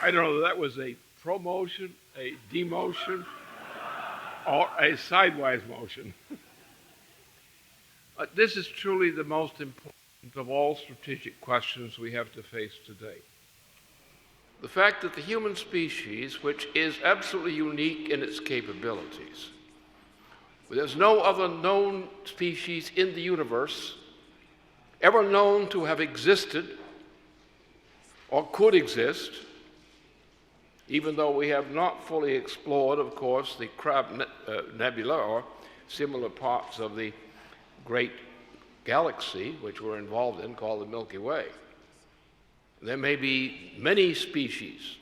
I don't know, that was a promotion, a demotion, or a sidewise motion. This is truly the most important of all strategic questions we have to face today. The fact that the human species, which is absolutely unique in its capabilities, there's no other known species in the universe ever known to have existed or could exist, even though we have not fully explored, of course, the Crab Nebula or similar parts of the great galaxy which we're involved in, called the Milky Way. There may be many species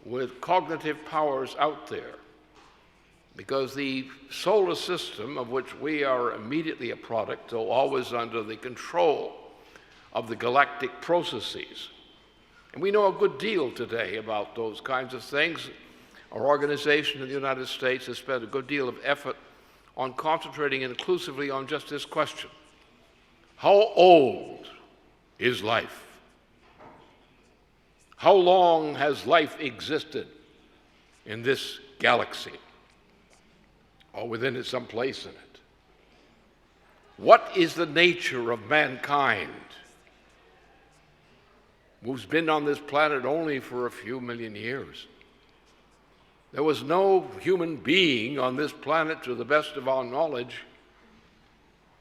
with cognitive powers out there, because the solar system, of which we are immediately a product, though always under the control of the galactic processes. And we know a good deal today about those kinds of things. Our organization in the United States has spent a good deal of effort on concentrating inclusively on just this question: how old is life? How long has life existed in this galaxy, or within it, some place in it? What is the nature of mankind, who's been on this planet only for a few million years? There was no human being on this planet, to the best of our knowledge,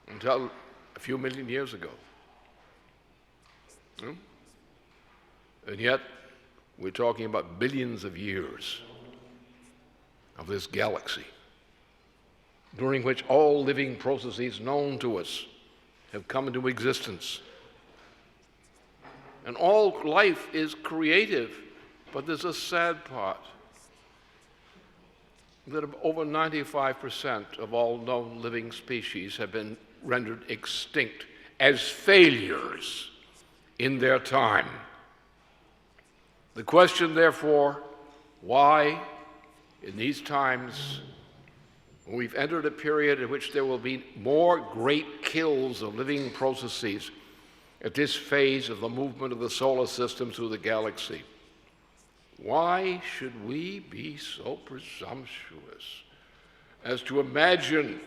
until a few million years ago. And yet, we're talking about billions of years of this galaxy, during which all living processes known to us have come into existence. And all life is creative, but there's a sad part, that over 95% of all known living species have been rendered extinct as failures in their time. The question, therefore, why, in these times, when we've entered a period in which there will be more great kills of living processes at this phase of the movement of the solar system through the galaxy, why should we be so presumptuous as to imagine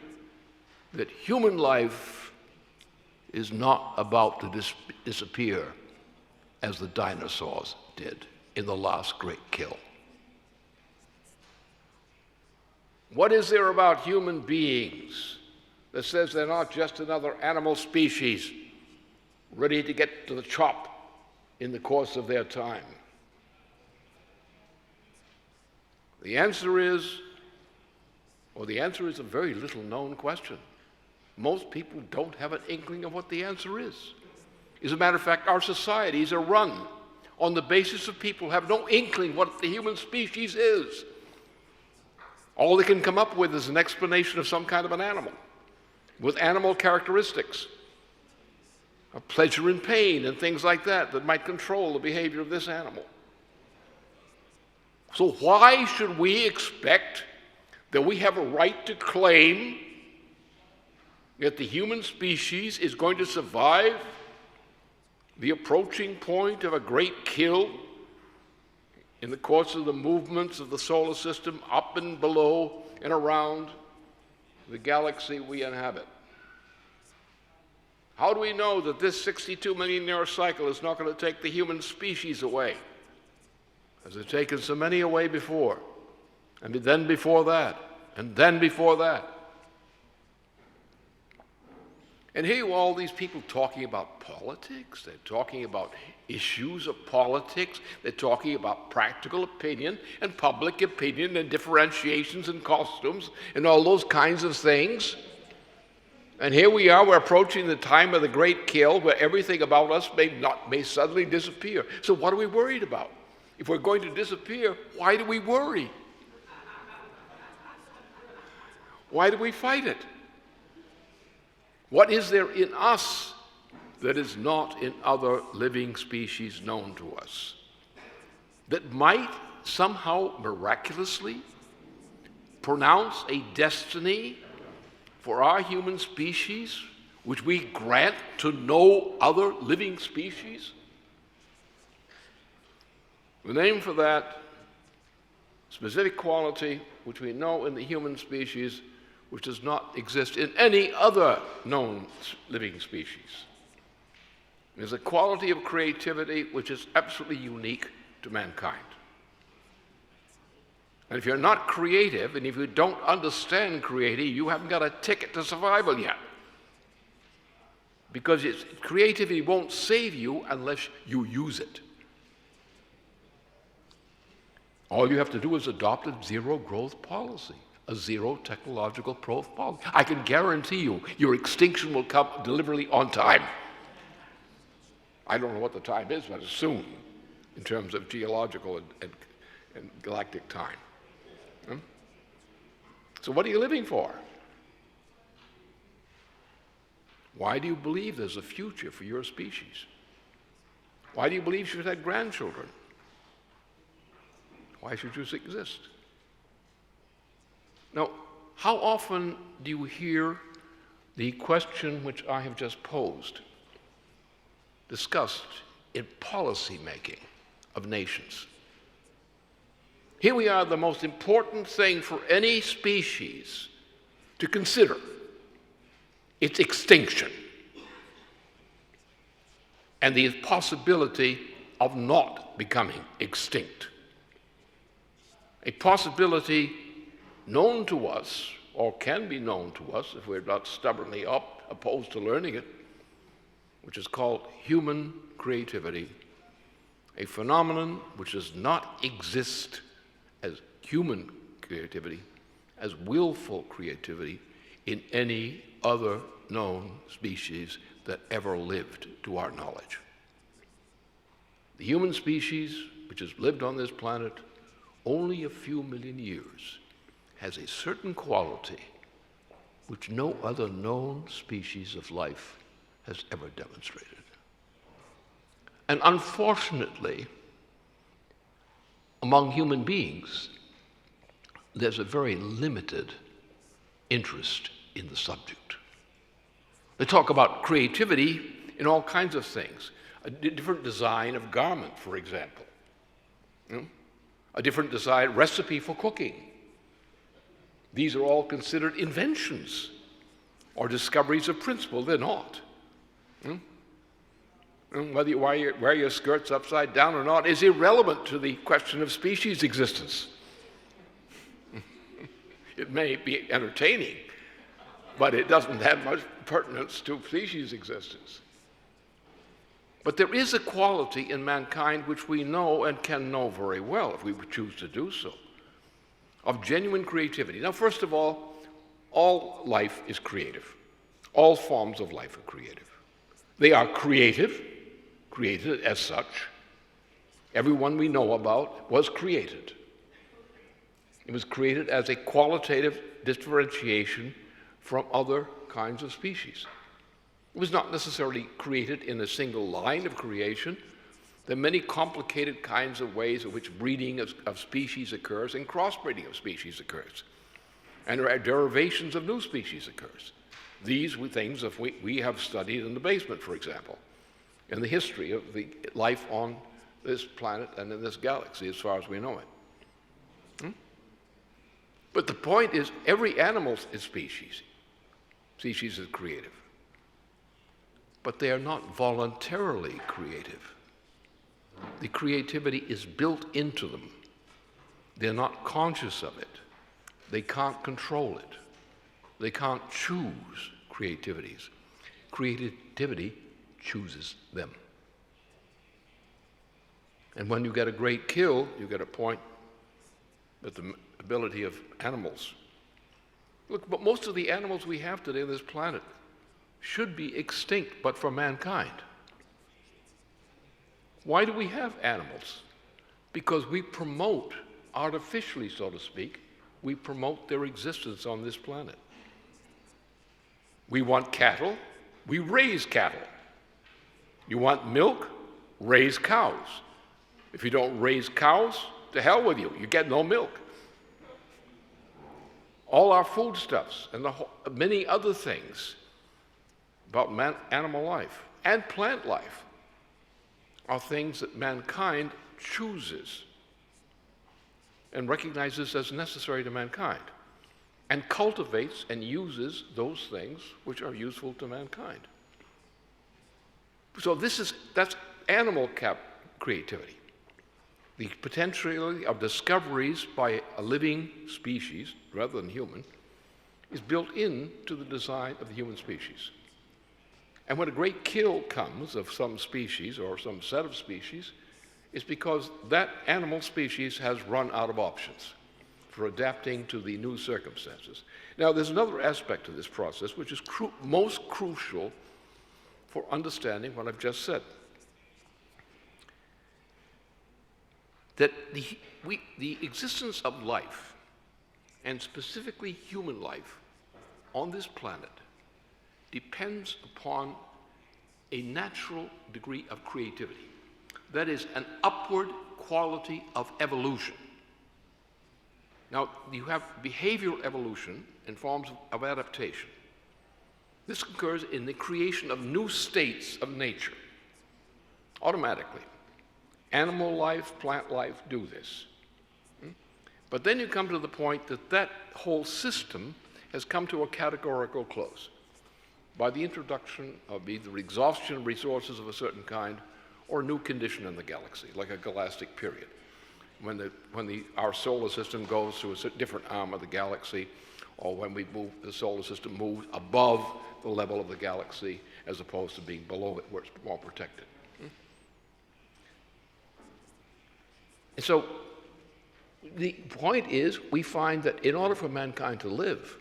that human life is not about to disappear as the dinosaurs did in the last great kill? What is there about human beings that says they're not just another animal species ready to get to the chop in the course of their time? The answer is a very little known question. Most people don't have an inkling of what the answer is. As a matter of fact, our societies are run on the basis of people who have no inkling what the human species is. All they can come up with is an explanation of some kind of an animal, with animal characteristics, of pleasure and pain and things like that might control the behavior of this animal. So why should we expect that we have a right to claim that the human species is going to survive the approaching point of a great kill in the course of the movements of the solar system up and below and around the galaxy we inhabit? How do we know that this 62 million year cycle is not going to take the human species away, as it's taken so many away before, and then before that, and then before that? And here you all these people talking about politics, they're talking about issues of politics, they're talking about practical opinion and public opinion and differentiations and costumes and all those kinds of things. And here we are, we're approaching the time of the great kill, where everything about us may suddenly disappear. So what are we worried about? If we're going to disappear, why do we worry? Why do we fight it? What is there in us that is not in other living species known to us, that might somehow miraculously pronounce a destiny for our human species which we grant to no other living species? The name for that specific quality which we know in the human species, which does not exist in any other known living species. There's a quality of creativity which is absolutely unique to mankind. And if you're not creative, and if you don't understand creativity, you haven't got a ticket to survival yet. Because creativity won't save you unless you use it. All you have to do is adopt a zero growth policy, a zero technological growth policy. I can guarantee you, your extinction will come deliberately on time. I don't know what the time is, but it's soon, in terms of geological and galactic time. So what are you living for? Why do you believe there's a future for your species? Why do you believe you should have grandchildren? Why should you exist? Now, how often do you hear the question which I have just posed discussed in policy making of nations? Here we are, the most important thing for any species to consider, its extinction and the possibility of not becoming extinct. A possibility known to us, or can be known to us if we're not stubbornly opposed to learning it, which is called human creativity, a phenomenon which does not exist as human creativity, as willful creativity in any other known species that ever lived to our knowledge. The human species, which has lived on this planet only a few million years, has a certain quality which no other known species of life has ever demonstrated. And unfortunately, among human beings, there's a very limited interest in the subject. They talk about creativity in all kinds of things. A different design of garment, for example. A different design recipe for cooking. These are all considered inventions or discoveries of principle. They're not. Whether you wear your skirts upside down or not is irrelevant to the question of species existence. It may be entertaining, but it doesn't have much pertinence to species existence. But there is a quality in mankind which we know and can know very well if we choose to do so, of genuine creativity. Now, first of all life is creative. All forms of life are creative. They are created as such. Everyone we know about was created. It was created as a qualitative differentiation from other kinds of species. It was not necessarily created in a single line of creation. There are many complicated kinds of ways in which breeding of species occurs and crossbreeding of species occurs. And there are derivations of new species occurs. These were things that we have studied in the basement, for example, in the history of the life on this planet and in this galaxy as far as we know it. But the point is, every animal is species. Species is creative. But they are not voluntarily creative. The creativity is built into them. They're not conscious of it. They can't control it. They can't choose creativities. Creativity chooses them. And when you get a great kill, you get a point at the ability of animals. Look, but most of the animals we have today on this planet should be extinct but for mankind. Why do we have animals? Because we promote, artificially so to speak, we promote their existence on this planet. We want cattle, we raise cattle. You want milk? Raise cows. If you don't raise cows, to hell with you, you get no milk. All our foodstuffs and many other things about animal life and plant life are things that mankind chooses and recognizes as necessary to mankind, and cultivates and uses those things which are useful to mankind. So that's animal creativity. The potentiality of discoveries by a living species, rather than human, is built into the design of the human species. And when a great kill comes of some species or some set of species, it's because that animal species has run out of options for adapting to the new circumstances. Now, there's another aspect of this process which is most crucial for understanding what I've just said. That the existence of life, and specifically human life, on this planet depends upon a natural degree of creativity. That is, an upward quality of evolution. Now, you have behavioral evolution in forms of adaptation. This occurs in the creation of new states of nature, automatically. Animal life, plant life do this. But then you come to the point that that whole system has come to a categorical close by the introduction of either exhaustion of resources of a certain kind or a new condition in the galaxy, like a galactic period. When our solar system goes to a different arm of the galaxy, or when the solar system moves above the level of the galaxy as opposed to being below it where it's more protected. And so the point is, we find that in order for mankind to live,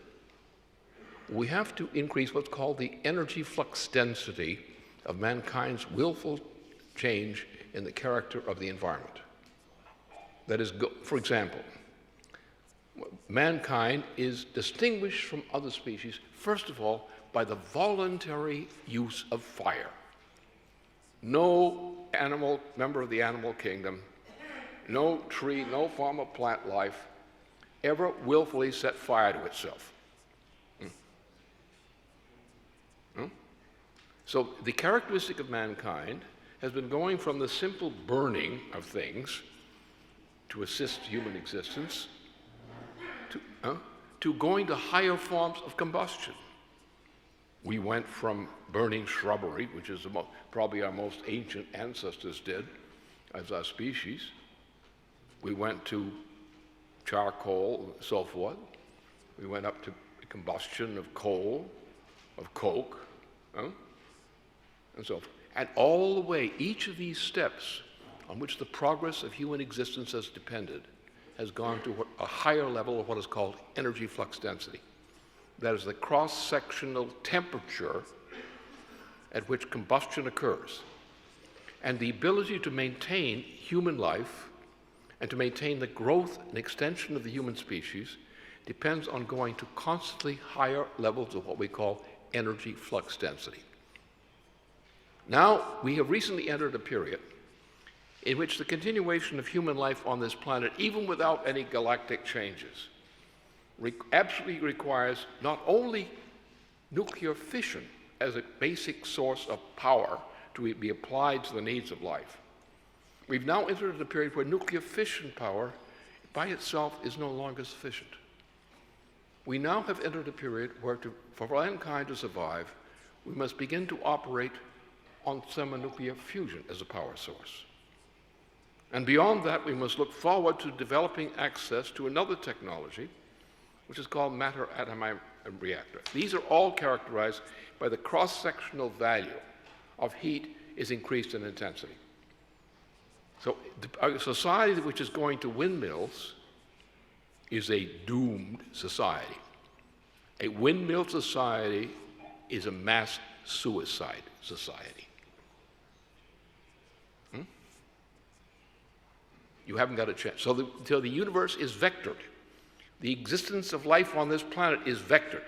we have to increase what's called the energy flux density of mankind's willful change in the character of the environment. That is, for example, mankind is distinguished from other species, first of all, by the voluntary use of fire. No animal, member of the animal kingdom, no tree, no form of plant life ever willfully set fire to itself. So the characteristic of mankind has been going from the simple burning of things to assist human existence to going to higher forms of combustion. We went from burning shrubbery, which is probably our most ancient ancestors did as our species. We went to charcoal and so forth. We went up to combustion of coal, of coke, and so forth. And all the way, each of these steps on which the progress of human existence has depended has gone to a higher level of what is called energy flux density. That is the cross-sectional temperature at which combustion occurs. And the ability to maintain human life and to maintain the growth and extension of the human species depends on going to constantly higher levels of what we call energy flux density. Now, we have recently entered a period in which the continuation of human life on this planet, even without any galactic changes, absolutely requires not only nuclear fission as a basic source of power to be applied to the needs of life. We've now entered a period where nuclear fission power by itself is no longer sufficient. We now have entered a period where for mankind to survive, we must begin to operate on thermonuclear fusion as a power source. And beyond that, we must look forward to developing access to another technology, which is called matter atom reactor. These are all characterized by the cross-sectional value of heat is increased in intensity. So a society which is going to windmills is a doomed society. A windmill society is a mass suicide society. You haven't got a chance. So the universe is vectored. The existence of life on this planet is vectored.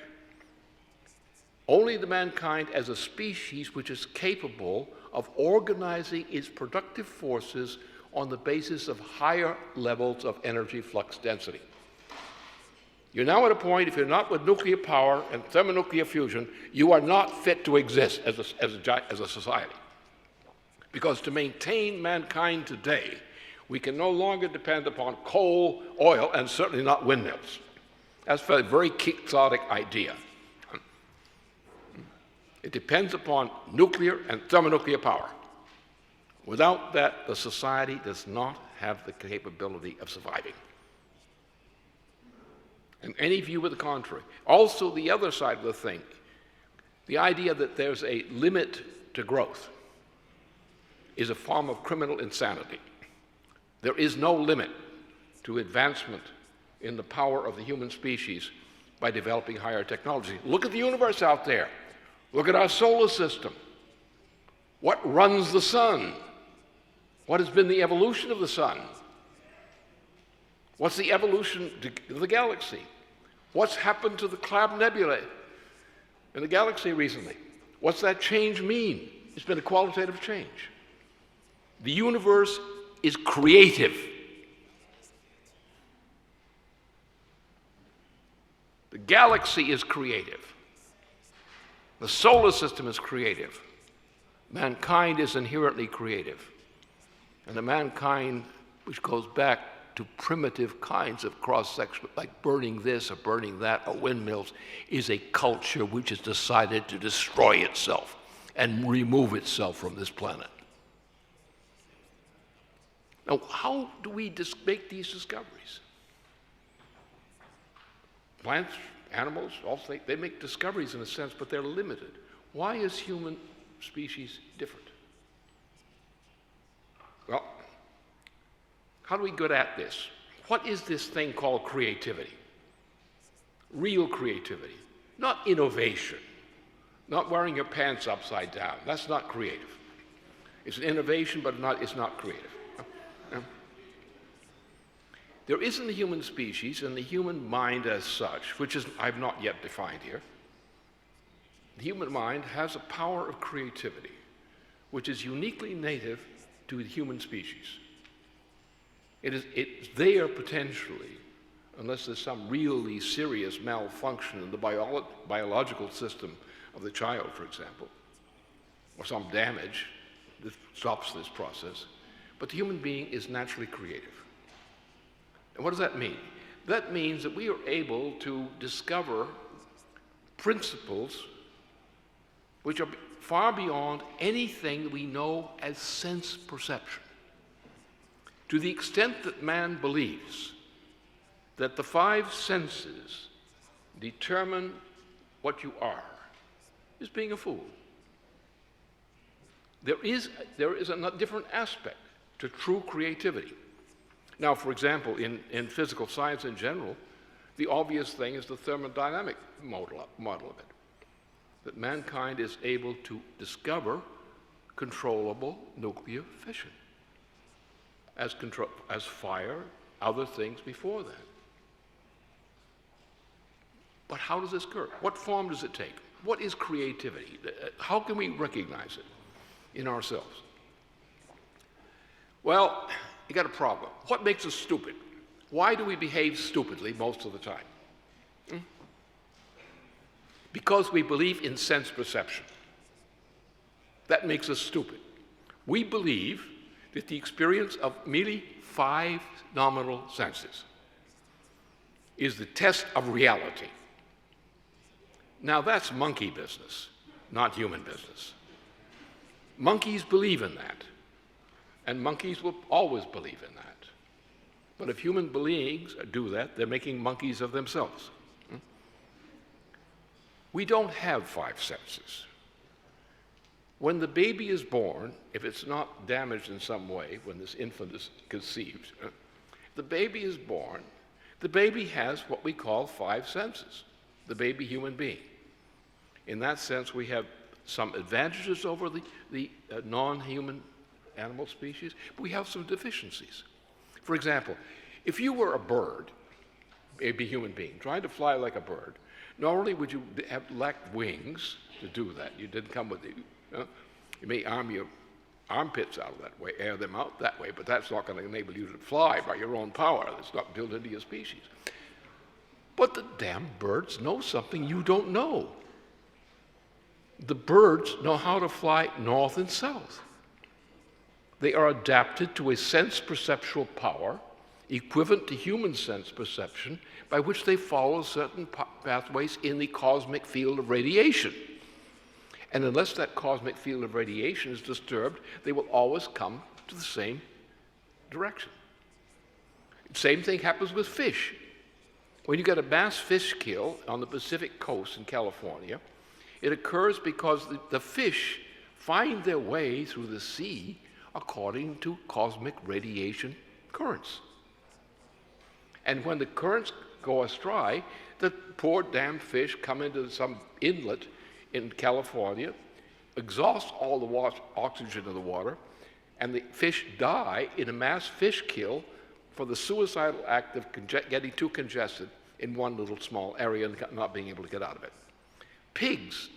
Only the mankind as a species which is capable of organizing its productive forces on the basis of higher levels of energy flux density. You're now at a point, if you're not with nuclear power and thermonuclear fusion, you are not fit to exist as a society. Because to maintain mankind today, We can no longer depend upon coal, oil, and certainly not windmills. That's a very quixotic idea. It depends upon nuclear and thermonuclear power. Without that, the society does not have the capability of surviving. And any view of the contrary. Also, the other side of the thing, the idea that there's a limit to growth is a form of criminal insanity. There is no limit to advancement in the power of the human species by developing higher technology. Look at the universe out there. Look at our solar system. What runs the sun? What has been the evolution of the sun? What's the evolution of the galaxy? What's happened to the Cloud Nebula in the galaxy recently? What's that change mean? It's been a qualitative change. The universe is creative. The galaxy is creative. The solar system is creative. Mankind is inherently creative. And the mankind which goes back to primitive kinds of cross-section, like burning this or burning that or windmills, is a culture which has decided to destroy itself and remove itself from this planet. Now, how do we make these discoveries? Plants, animals, also they make discoveries in a sense, but they're limited. Why is human species different? Well, how do we get at this? What is this thing called creativity? Real creativity, not innovation, not wearing your pants upside down. That's not creative. It's an innovation, but it's not creative. There is in the human species and the human mind as such, which is I've not yet defined here. The human mind has a power of creativity, which is uniquely native to the human species. It's there potentially, unless there's some really serious malfunction in the biological system of the child, for example, or some damage that stops this process. But the human being is naturally creative. And what does that mean? That means that we are able to discover principles which are far beyond anything we know as sense perception. To the extent that man believes that the five senses determine what you are, is being a fool. There is a different aspect to true creativity. Now, for example, in physical science in general, the obvious thing is the thermodynamic model of it, that mankind is able to discover controllable nuclear fission as fire, other things before that. But how does this occur? What form does it take? What is creativity? How can we recognize it in ourselves? Well, you got a problem. What makes us stupid? Why do we behave stupidly most of the time? Because we believe in sense perception. That makes us stupid. We believe that the experience of merely five nominal senses is the test of reality. Now that's monkey business, not human business. Monkeys believe in that, and monkeys will always believe in that. But if human beings do that, they're making monkeys of themselves. We don't have five senses. When the baby is born, if it's not damaged in some way, when this infant is conceived, the baby is born, the baby has what we call five senses, the baby human being. In that sense, we have some advantages over the non-human animal species, but we have some deficiencies. For example, if you were a bird, a human being, trying to fly like a bird, not only would you have lacked wings to do that, you didn't come with you may arm your armpits out of that way, air them out that way, but that's not going to enable you to fly by your own power. That's not built into your species. But the damn birds know something you don't know. The birds know how to fly north and south. They are adapted to a sense perceptual power equivalent to human sense perception by which they follow certain pathways in the cosmic field of radiation. And unless that cosmic field of radiation is disturbed, they will always come to the same direction. Same thing happens with fish. When you get a mass fish kill on the Pacific coast in California, it occurs because the fish find their way through the sea according to cosmic radiation currents. And when the currents go astray, the poor damn fish come into some inlet in California, exhaust all the oxygen of the water, and the fish die in a mass fish kill for the suicidal act of getting too congested in one little small area and not being able to get out of it. Pigs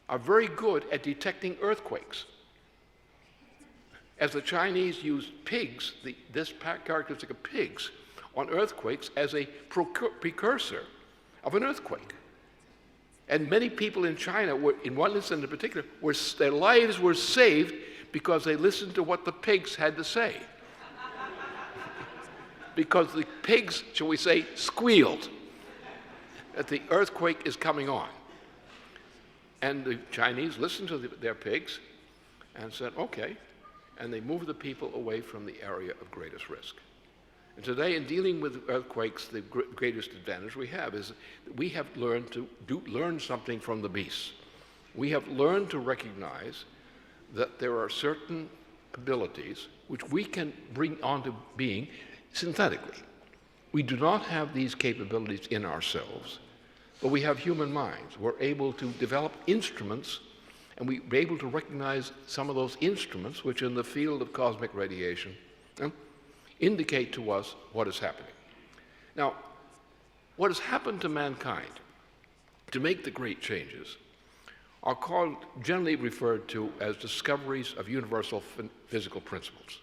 are very good at detecting earthquakes. As the Chinese used pigs, this characteristic of pigs, on earthquakes as a precursor of an earthquake. And many people in China, in one instance in particular, their lives were saved because they listened to what the pigs had to say. Because the pigs, shall we say, squealed that the earthquake is coming on. And the Chinese listened to their pigs and said, okay, and they moved the people away from the area of greatest risk. And today, in dealing with earthquakes, the greatest advantage we have is that we have learned to learn something from the beasts. We have learned to recognize that there are certain abilities which we can bring onto being synthetically. We do not have these capabilities in ourselves, but we have human minds. We're able to develop instruments, and we're able to recognize some of those instruments which in the field of cosmic radiation indicate to us what is happening. Now, what has happened to mankind to make the great changes are generally referred to as discoveries of universal physical principles.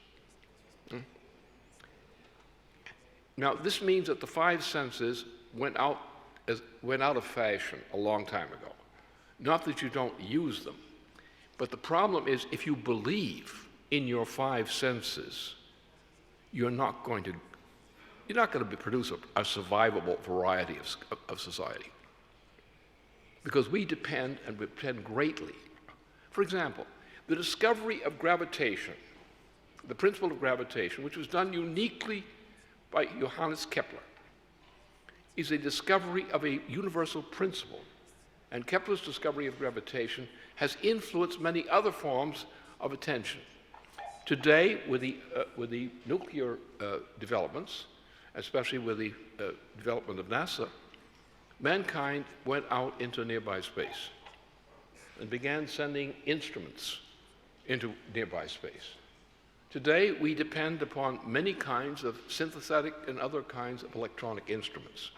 Now, this means that the five senses went out of fashion a long time ago. Not that you don't use them, but the problem is if you believe in your five senses, you're not going to produce a survivable variety of society. Because we depend greatly. For example, the discovery of gravitation, the principle of gravitation, which was done uniquely by Johannes Kepler, is a discovery of a universal principle. And Kepler's discovery of gravitation has influenced many other forms of attention. Today, with the nuclear developments, especially with the development of NASA, mankind went out into nearby space and began sending instruments into nearby space. Today, we depend upon many kinds of synthetic and other kinds of electronic instruments.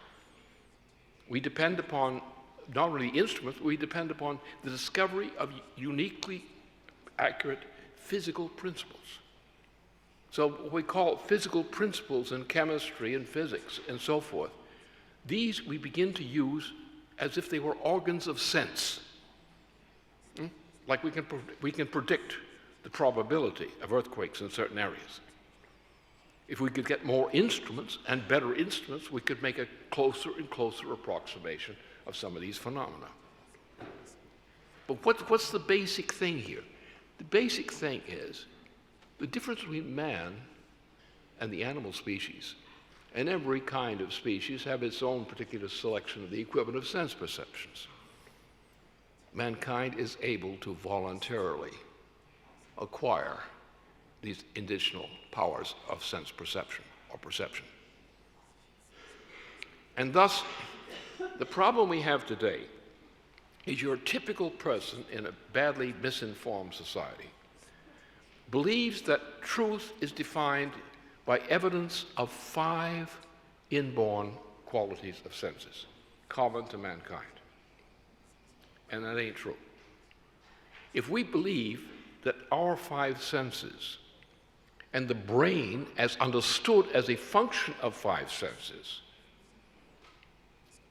We depend upon not only instruments, we depend upon the discovery of uniquely accurate physical principles. So what we call physical principles in chemistry and physics and so forth, these we begin to use as if they were organs of sense. Like we can predict the probability of earthquakes in certain areas. If we could get more instruments and better instruments, we could make a closer and closer approximation of some of these phenomena. But what's the basic thing here? The basic thing is the difference between man and the animal species. And every kind of species have its own particular selection of the equivalent of sense perceptions. Mankind is able to voluntarily acquire these additional powers of sense perception or perception. And thus, the problem we have today is your typical person in a badly misinformed society believes that truth is defined by evidence of five inborn qualities of senses common to mankind. And that ain't true. If we believe that our five senses and the brain as understood as a function of five senses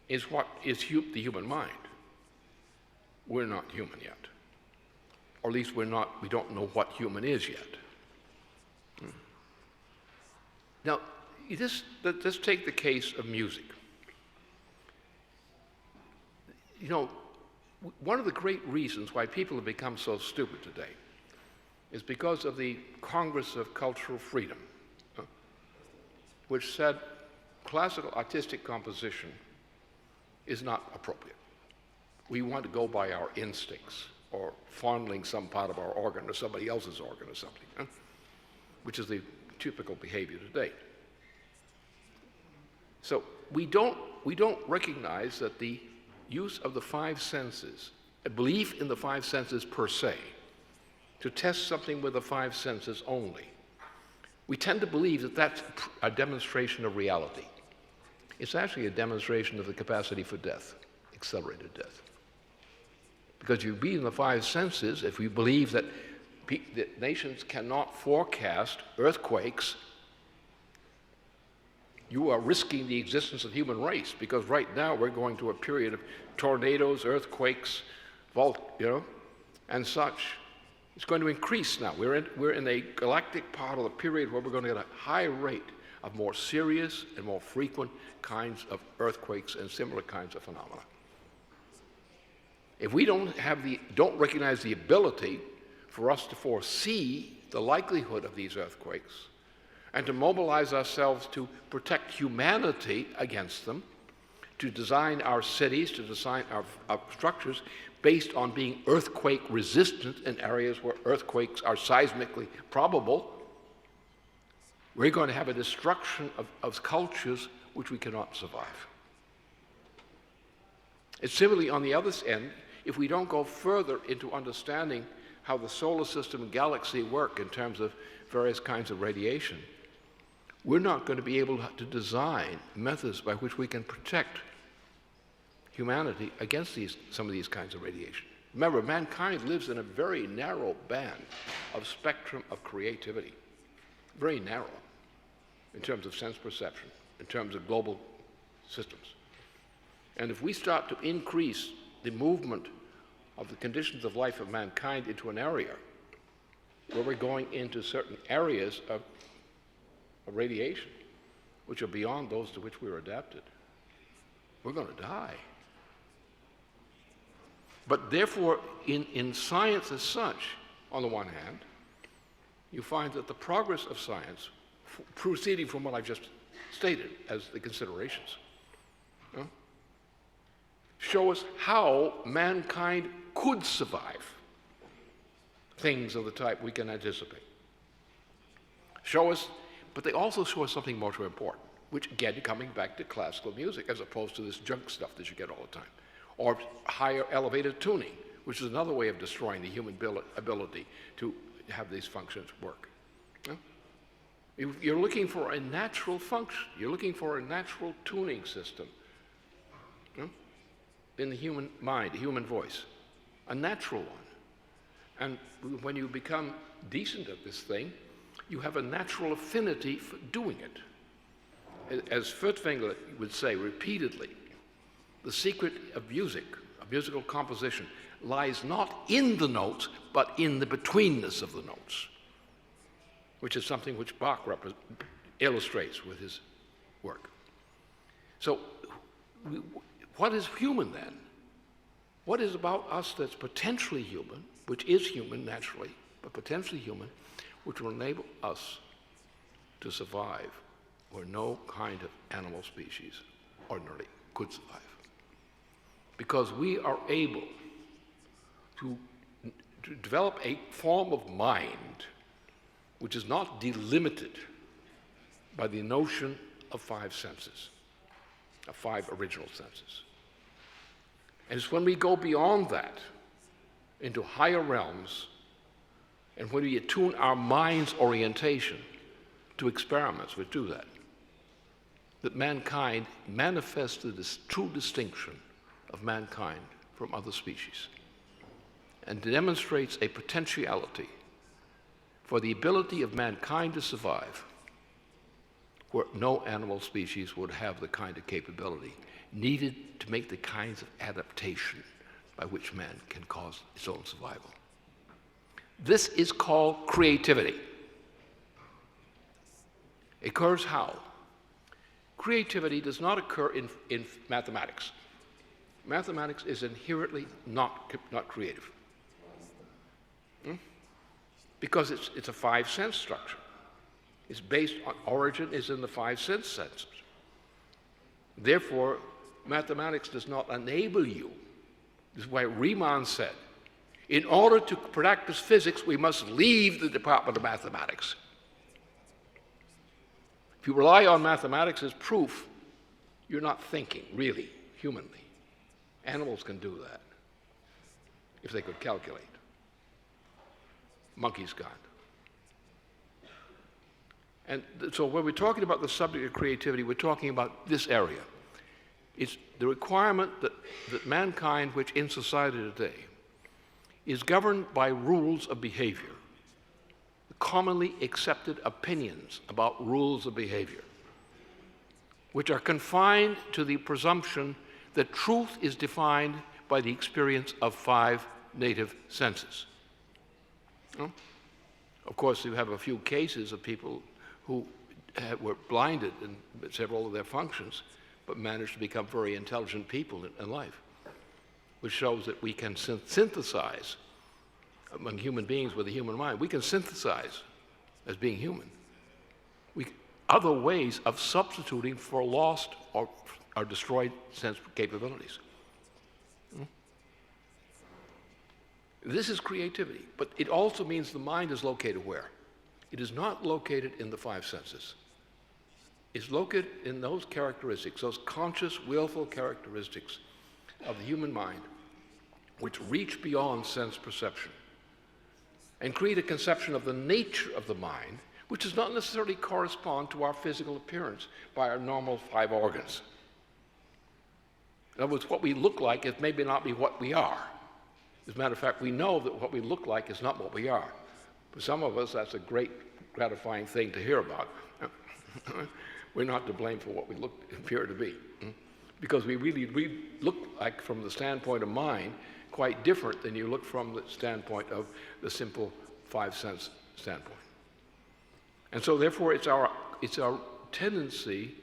is what is the human mind, we're not human yet. Or at least we don't know what human is yet. Now, let's take the case of music. You know, one of the great reasons why people have become so stupid today is because of the Congress of Cultural Freedom, which said classical artistic composition is not appropriate. We want to go by our instincts or fondling some part of our organ or somebody else's organ or something, which is the typical behavior today. So we don't recognize that the use of the five senses, a belief in the five senses per se, to test something with the five senses only, we tend to believe that that's a demonstration of reality. It's actually a demonstration of the capacity for death, accelerated death. Because you be in the five senses, if we believe that nations cannot forecast earthquakes, you are risking the existence of the human race, because right now we're going through a period of tornadoes, earthquakes, and such. It's going to increase now. We're in a galactic part of the period where we're going to get a high rate of more serious and more frequent kinds of earthquakes and similar kinds of phenomena. If we don't recognize the ability for us to foresee the likelihood of these earthquakes and to mobilize ourselves to protect humanity against them, to design our cities, to design our structures based on being earthquake resistant in areas where earthquakes are seismically probable, we're going to have a destruction of cultures which we cannot survive. It's similarly on the other end, if we don't go further into understanding how the solar system and galaxy work in terms of various kinds of radiation, we're not going to be able to design methods by which we can protect humanity against some of these kinds of radiation. Remember, mankind lives in a very narrow band of spectrum of creativity, very narrow in terms of sense perception, in terms of global systems. And if we start to increase the movement of the conditions of life of mankind into an area where we're going into certain areas of radiation which are beyond those to which we were adapted, we're going to die. But therefore, in science as such, on the one hand, you find that the progress of science, proceeding from what I've just stated as the considerations, show us how mankind could survive things of the type we can anticipate. But they also show us something much more important, which again, coming back to classical music as opposed to this junk stuff that you get all the time, or higher elevated tuning, which is another way of destroying the human ability to have these functions work. You're looking for a natural function. You're looking for a natural tuning system in the human mind, the human voice, a natural one. And when you become decent at this thing, you have a natural affinity for doing it. As Furtwängler would say repeatedly, the secret of music, of musical composition, lies not in the notes, but in the betweenness of the notes, which is something which Bach illustrates with his work. So, what is human then? What is about us that's potentially human, which is human naturally, but potentially human, which will enable us to survive where no kind of animal species ordinarily could survive? Because we are able to develop a form of mind which is not delimited by the notion of five senses, of five original senses. And it's when we go beyond that into higher realms, and when we attune our mind's orientation to experiments which do that, that mankind manifests the true distinction of mankind from other species and demonstrates a potentiality for the ability of mankind to survive where no animal species would have the kind of capability needed to make the kinds of adaptation by which man can cause its own survival. This is called creativity. Occurs how? Creativity does not occur in mathematics. Mathematics is inherently not creative. Because it's a five-sense structure. It's based on origin is in the five senses. Therefore, mathematics does not enable you. This is why Riemann said, in order to practice physics, we must leave the department of mathematics. If you rely on mathematics as proof, you're not thinking, really, humanly. Animals can do that, if they could calculate. Monkeys can't. And so when we're talking about the subject of creativity, we're talking about this area. It's the requirement that mankind, which in society today, is governed by rules of behavior, commonly accepted opinions about rules of behavior, which are confined to the presumption that truth is defined by the experience of five native senses. Of course, you have a few cases of people who were blinded in several of their functions, but managed to become very intelligent people in life, which shows that we can synthesize among human beings with a human mind. We can synthesize as being human. Other ways of substituting for lost or destroyed sense capabilities. This is creativity, but it also means the mind is located where? It is not located in the five senses. It's located in those characteristics, those conscious, willful characteristics of the human mind, which reach beyond sense perception and create a conception of the nature of the mind, which does not necessarily correspond to our physical appearance by our normal five organs. In other words, what we look like is maybe not be what we are. As a matter of fact, we know that what we look like is not what we are. For some of us, that's a great, gratifying thing to hear about. We're not to blame for what we appear to be. Because we look like, from the standpoint of mind, quite different than you look from the standpoint of the simple five-sense standpoint. And so, therefore, it's our tendency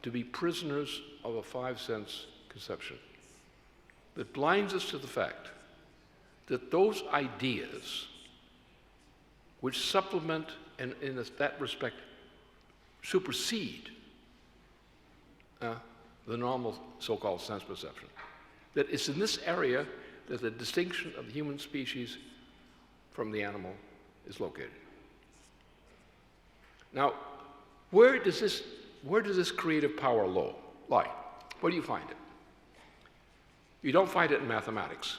to be prisoners of a five-sense conception that blinds us to the fact that those ideas which supplement and in that respect supersede the normal so-called sense perception, that it's in this area that the distinction of the human species from the animal is located. Now, where does this creative power lie? Where do you find it? You don't find it in mathematics,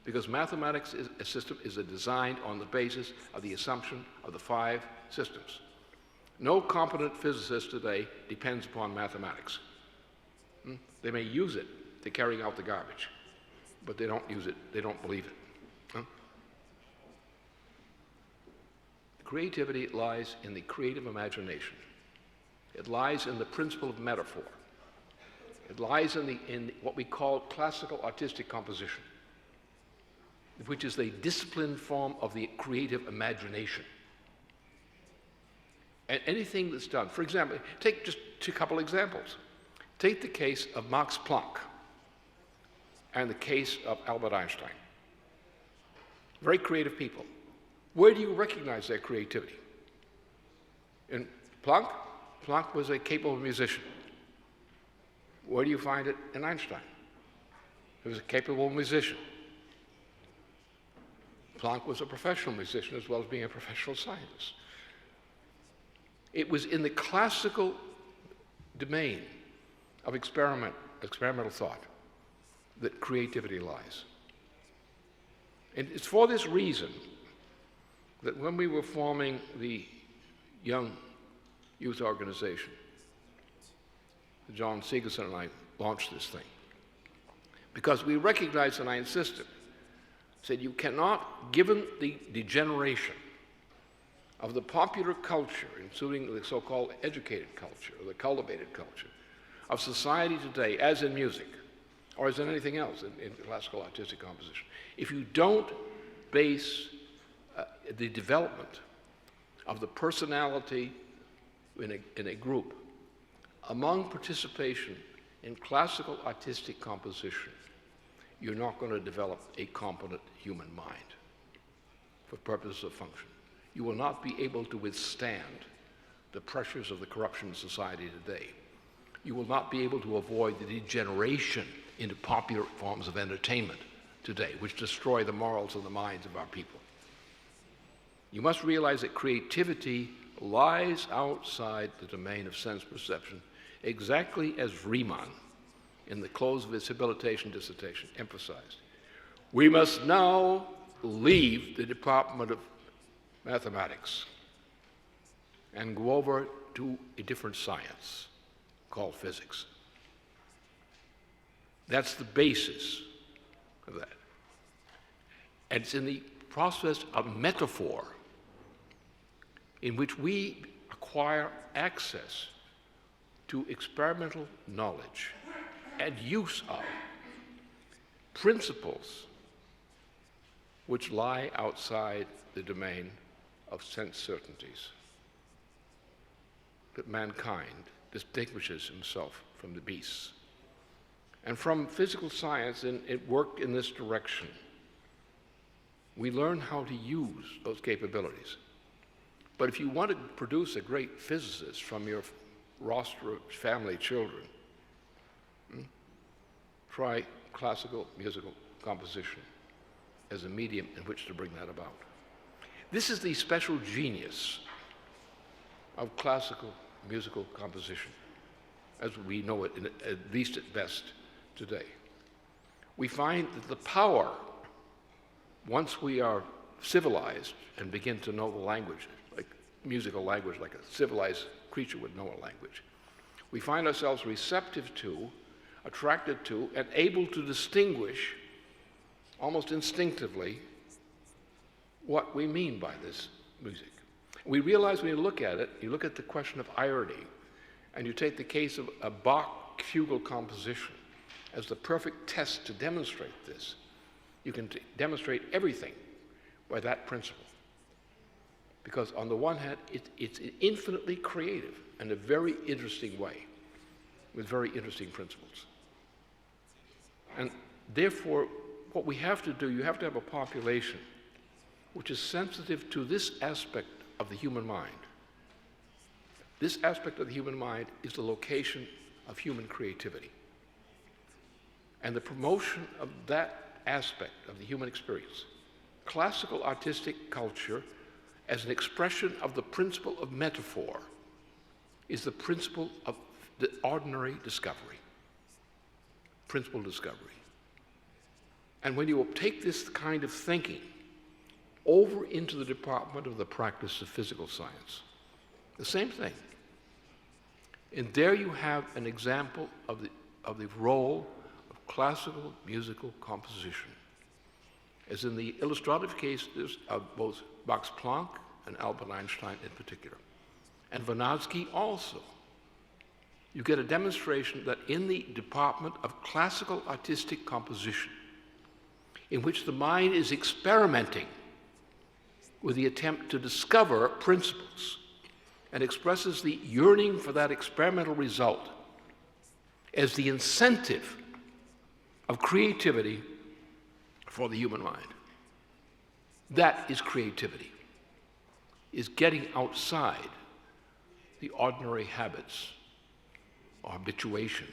because mathematics is designed on the basis of the assumption of the five systems. No competent physicist today depends upon mathematics. They may use it to carry out the garbage, but they don't use it, they don't believe it. Creativity lies in the creative imagination. It lies in the principle of metaphor. It lies in what we call classical artistic composition, which is the disciplined form of the creative imagination. And anything that's done, for example, take just a couple examples. Take the case of Max Planck and the case of Albert Einstein. Very creative people. Where do you recognize their creativity? In Planck was a capable musician. Where do you find it in Einstein? He was a capable musician. Planck was a professional musician as well as being a professional scientist. It was in the classical domain of experimental thought that creativity lies. And it's for this reason that when we were forming the young youth organization, John Segerson and I launched this thing. Because we recognized, and I insisted, said you cannot, given the degeneration of the popular culture, including the so-called educated culture, or the cultivated culture, of society today, as in music, or as in anything else in classical artistic composition, if you don't base the development of the personality in a group, among participation in classical artistic composition, you're not going to develop a competent human mind for purposes of function. You will not be able to withstand the pressures of the corruption in society today. You will not be able to avoid the degeneration into popular forms of entertainment today, which destroy the morals and the minds of our people. You must realize that creativity lies outside the domain of sense perception, exactly as Riemann, in the close of his habilitation dissertation, emphasized. We must now leave the department of mathematics and go over to a different science called physics. That's the basis of that. And it's in the process of metaphor in which we acquire access to experimental knowledge and use of principles which lie outside the domain of sense certainties, that mankind distinguishes himself from the beasts. And from physical science, and it worked in this direction, we learn how to use those capabilities. But if you want to produce a great physicist from your roster of family children, try classical musical composition as a medium in which to bring that about. This is the special genius of classical musical composition, as we know it, at least at best today. We find that the power, once we are civilized and begin to know the language, like musical language, like a civilized creature would know a language, we find ourselves receptive to, attracted to, and able to distinguish almost instinctively what we mean by this music. We realize when you look at it, you look at the question of irony, and you take the case of a Bach fugal composition as the perfect test to demonstrate this. You can demonstrate everything by that principle. Because on the one hand, it's infinitely creative in a very interesting way, with very interesting principles. And therefore, what we have to do, you have to have a population which is sensitive to this aspect of the human mind. This aspect of the human mind is the location of human creativity. And the promotion of that aspect of the human experience, classical artistic culture as an expression of the principle of metaphor, is the principle of the ordinary discovery, principle of discovery. And when you take this kind of thinking over into the department of the practice of physical science, the same thing. And there you have an example of the role of classical musical composition, as in the illustrative cases of both Max Planck and Albert Einstein in particular, and Vernadsky also. You get a demonstration that in the department of classical artistic composition, in which the mind is experimenting with the attempt to discover principles and expresses the yearning for that experimental result as the incentive of creativity for the human mind. That is creativity, is getting outside the ordinary habits or habituation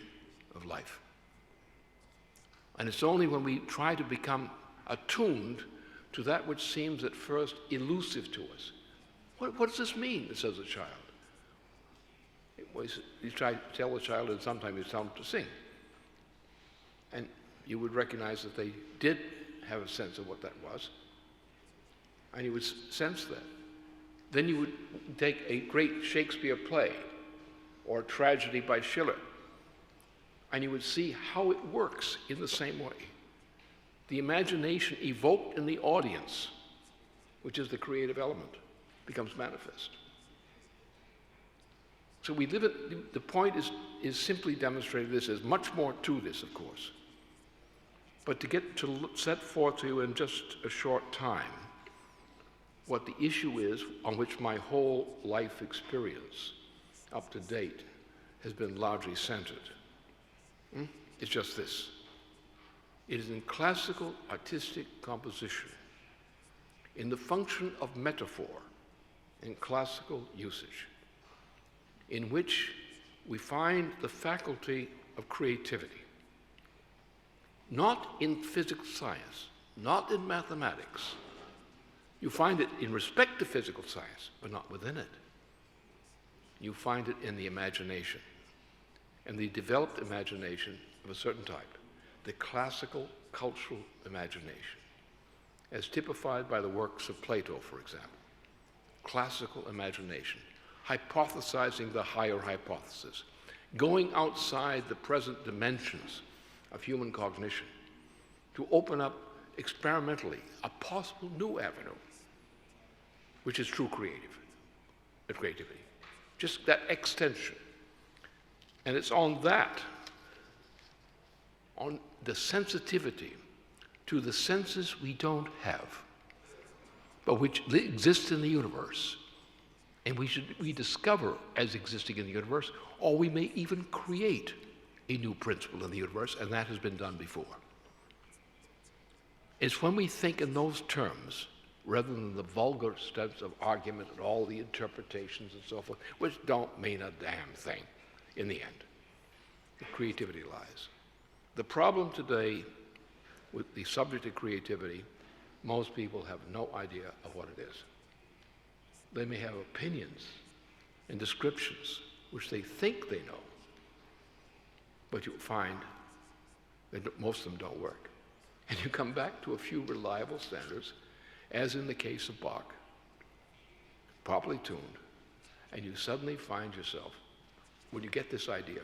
of life. And it's only when we try to become attuned to that which seems at first elusive to us. What does this mean, says a child? You try to tell the child, and sometimes you tell them to sing. And you would recognize that they did have a sense of what that was, and you would sense that. Then you would take a great Shakespeare play or a tragedy by Schiller, and you would see how it works in the same way. The imagination evoked in the audience, which is the creative element, becomes manifest. So we live at, the point is simply demonstrated this. There's much more to this, of course. But to get to set forth to you in just a short time what the issue is on which my whole life experience up to date has been largely centered. It's just this. It is in classical artistic composition, in the function of metaphor, in classical usage, in which we find the faculty of creativity, not in physical science, not in mathematics. You find it in respect to physical science, but not within it. You find it in the imagination, and the developed imagination of a certain type, the classical cultural imagination, as typified by the works of Plato, for example. Classical imagination, hypothesizing the higher hypothesis, going outside the present dimensions of human cognition to open up experimentally a possible new avenue, which is true creativity. Just that extension. And it's on that, on the sensitivity to the senses we don't have, but which exist in the universe, and we discover as existing in the universe, or we may even create a new principle in the universe, and that has been done before. It's when we think in those terms, rather than the vulgar steps of argument and all the interpretations and so forth, which don't mean a damn thing in the end. The creativity lies. The problem today with the subject of creativity, most people have no idea of what it is. They may have opinions and descriptions which they think they know, but you find that most of them don't work. And you come back to a few reliable standards, as in the case of Bach, properly tuned, and you suddenly find yourself, when you get this idea,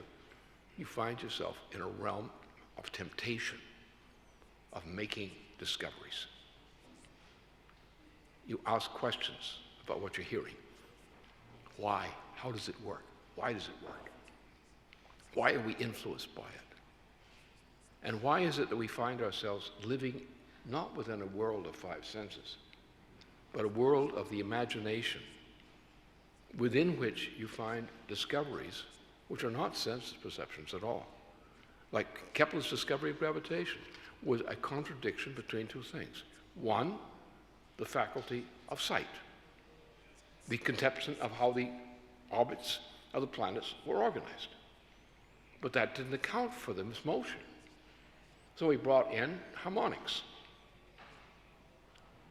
you find yourself in a realm of temptation, of making discoveries. You ask questions about what you're hearing. Why? How does it work? Why does it work? Why are we influenced by it? And why is it that we find ourselves living not within a world of five senses, but a world of the imagination, within which you find discoveries which are not sense perceptions at all? Like Kepler's discovery of gravitation was a contradiction between two things. One, the faculty of sight, the conception of how the orbits of the planets were organized. But that didn't account for this motion. So he brought in harmonics.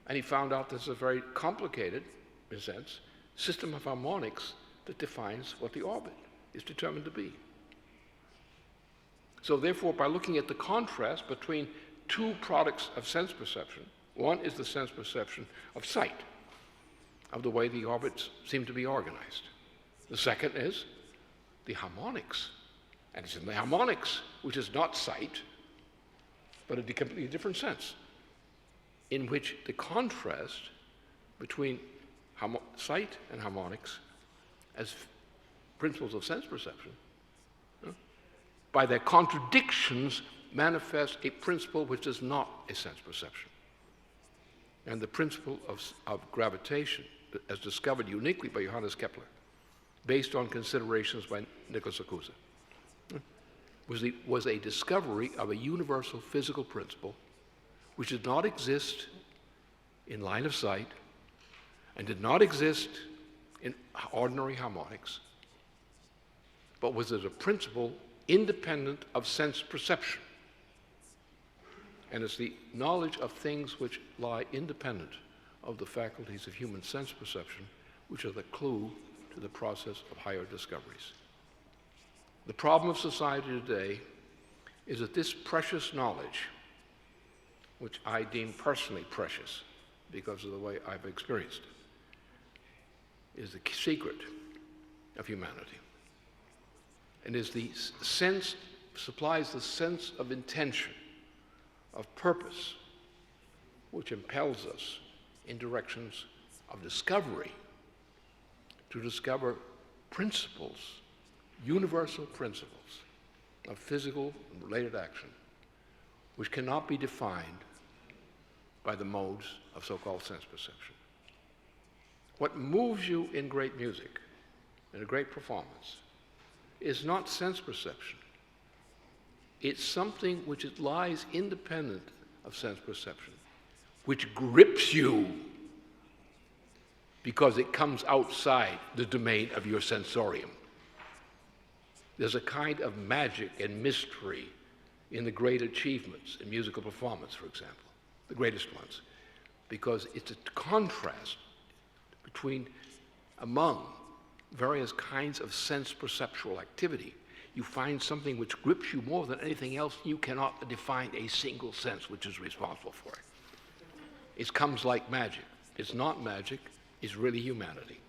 And he found out there's a very complicated, in a sense, system of harmonics that defines what the orbit is determined to be. So therefore, by looking at the contrast between two products of sense perception, one is the sense perception of sight, of the way the orbits seem to be organized. The second is the harmonics. And it's in the harmonics, which is not sight, but a completely different sense, in which the contrast between sight and harmonics as principles of sense perception, by their contradictions, manifest a principle which is not a sense perception. And the principle of gravitation, as discovered uniquely by Johannes Kepler, based on considerations by Nicholas Acusa, was a discovery of a universal physical principle which did not exist in line of sight and did not exist in ordinary harmonics, but was as a principle independent of sense perception. And it's the knowledge of things which lie independent of the faculties of human sense perception which are the clue to the process of higher discoveries. The problem of society today is that this precious knowledge, which I deem personally precious because of the way I've experienced it, is the secret of humanity. And is the sense, supplies the sense of intention, of purpose, which impels us in directions of discovery, to discover principles, universal principles of physical and related action, which cannot be defined by the modes of so-called sense perception. What moves you in great music, in a great performance is not sense perception. It's something which lies independent of sense perception, which grips you because it comes outside the domain of your sensorium. There's a kind of magic and mystery in the great achievements in musical performance, for example, the greatest ones, because it's a contrast among various kinds of sense perceptual activity. You find something which grips you more than anything else. You cannot define a single sense which is responsible for it. It comes like magic. It's not magic, it's really humanity.